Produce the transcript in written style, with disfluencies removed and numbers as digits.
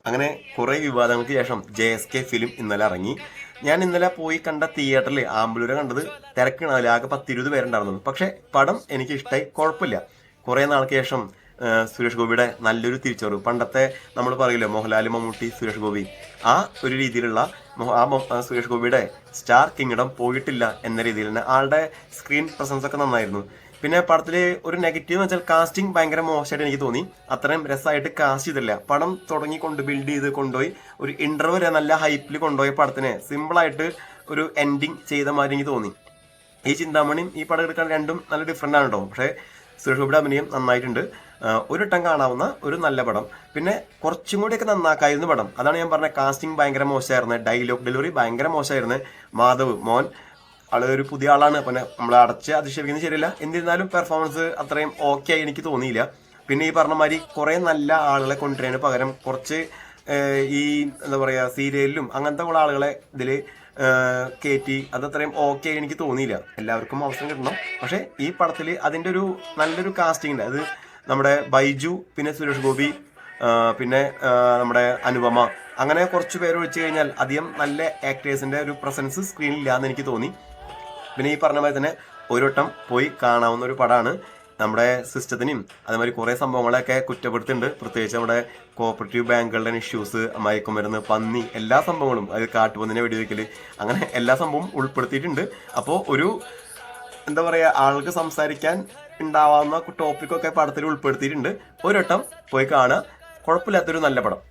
അങ്ങനെ കുറേ വിവാദങ്ങൾക്ക് ശേഷം JSK ഫിലിം ഇന്നലെ ഇറങ്ങി. ഞാൻ ഇന്നലെ പോയി കണ്ട തിയേറ്ററിൽ ആമ്പലൂരെ കണ്ടത് തിരക്കിണാവില്ല, ആകെ 10-20 പേരുണ്ടായിരുന്നു. പക്ഷെ പടം എനിക്ക് ഇഷ്ടമായി, കുഴപ്പമില്ല. കുറേ നാൾക്ക് ശേഷം സുരേഷ് ഗോപിയുടെ നല്ലൊരു തിരിച്ചുവരവ്. പണ്ടത്തെ നമ്മൾ പറയില്ലേ മോഹൻലാൽ, മമ്മൂട്ടി, സുരേഷ് ഗോപി, ആ ഒരു രീതിയിലുള്ള സുരേഷ് ഗോപിയുടെ സ്റ്റാർ കിങ്ഡം പോയിട്ടില്ല എന്ന രീതിയിൽ തന്നെ ആളുടെ സ്ക്രീൻ പ്രസൻസ് ഒക്കെ നന്നായിരുന്നു. പിന്നെ പടത്തിൽ ഒരു നെഗറ്റീവ് എന്ന് വെച്ചാൽ കാസ്റ്റിംഗ് ഭയങ്കര മോശമായിട്ട് എനിക്ക് തോന്നി. അത്രയും രസമായിട്ട് കാസ്റ്റ് ചെയ്തില്ല. പടം തുടങ്ങി ബിൽഡ് ചെയ്ത് കൊണ്ടുപോയി ഒരു ഇന്റർവ്യൂ വരെ നല്ല ഹൈപ്പിൽ കൊണ്ടുപോയ പടത്തിനെ സിമ്പിളായിട്ട് ഒരു എൻഡിങ് ചെയ്ത മാതിരി എനിക്ക് തോന്നി. ഈ ചിന്താമണിയും ഈ പടം എടുക്കാൻ രണ്ടും നല്ല ഡിഫറെൻ്റ് ആണ് കേട്ടോ. പക്ഷേ സുരേഷ് ഗോപിയുടെ അഭിനയം നന്നായിട്ടുണ്ട്. ഒരു വട്ടം കാണാവുന്ന ഒരു നല്ല പടം. പിന്നെ കുറച്ചും കൂടിയൊക്കെ നന്നാക്കായിരുന്നു പടം. അതാണ് ഞാൻ പറഞ്ഞത്, കാസ്റ്റിംഗ് ഭയങ്കര മോശമായിരുന്നു, ഡയലോഗ് ഡെലിവറി ഭയങ്കര മോശമായിരുന്നു. മാധവ് മോൻ ആള് ഒരു പുതിയ ആളാണ്, പിന്നെ നമ്മളെ അടച്ച് അധിക്ഷേപിക്കുന്നത് ശരിയല്ല. എന്നിരുന്നാലും പെർഫോമൻസ് അത്രയും ഓക്കെ ആയി എനിക്ക് തോന്നിയില്ല. പിന്നെ ഈ പറഞ്ഞ മാതിരി കുറെ നല്ല ആളുകളെ കൊണ്ടുവരാന് പകരം കുറച്ച് ഈ എന്താ പറയാ സീരിയലിലും അങ്ങനത്തെ ഉള്ള ആളുകളെ ഇതില് കയറ്റി അതത്രയും ഓക്കെ ആയി എനിക്ക് തോന്നിയില്ല. എല്ലാവർക്കും അവസരം കിട്ടണം. പക്ഷെ ഈ പടത്തിൽ അതിന്റെ ഒരു നല്ലൊരു കാസ്റ്റിംഗ് ഉണ്ട്. അത് നമ്മുടെ ബൈജു, പിന്നെ സുരേഷ് ഗോപി, പിന്നെ നമ്മുടെ അനുപമ, അങ്ങനെ കുറച്ച് പേര് ഒഴിച്ചു കഴിഞ്ഞാൽ അധികം നല്ല ആക്ടേഴ്സിന്റെ ഒരു പ്രസൻസ് സ്ക്രീനിൽ ഇല്ലാന്ന് എനിക്ക് തോന്നി. പിന്നെ ഈ പറഞ്ഞ മാതിരി തന്നെ ഒരു വട്ടം പോയി കാണാവുന്ന ഒരു പടമാണ്. നമ്മുടെ സിസ്റ്റത്തിനെയും അതേമാതിരി കുറേ സംഭവങ്ങളെയൊക്കെ കുറ്റപ്പെടുത്തുന്നുണ്ട്. പ്രത്യേകിച്ച് നമ്മുടെ കോപ്പറേറ്റീവ് ബാങ്കുകളുടെ ഇഷ്യൂസ്, മയക്കുമരുന്ന്, പന്നി, എല്ലാ സംഭവങ്ങളും, അത് കാട്ടുപന്നിനെ വെടിവെക്കൽ, അങ്ങനെ എല്ലാ സംഭവവും ഉൾപ്പെടുത്തിയിട്ടുണ്ട്. അപ്പോൾ ഒരു എന്താ പറയുക, ആൾക്ക് സംസാരിക്കാൻ ഉണ്ടാവാവുന്ന ടോപ്പിക്കൊക്കെ പടത്തിൽ ഉൾപ്പെടുത്തിയിട്ടുണ്ട്. ഒരു വട്ടം പോയി കാണുക, കുഴപ്പമില്ലാത്തൊരു നല്ല പടം.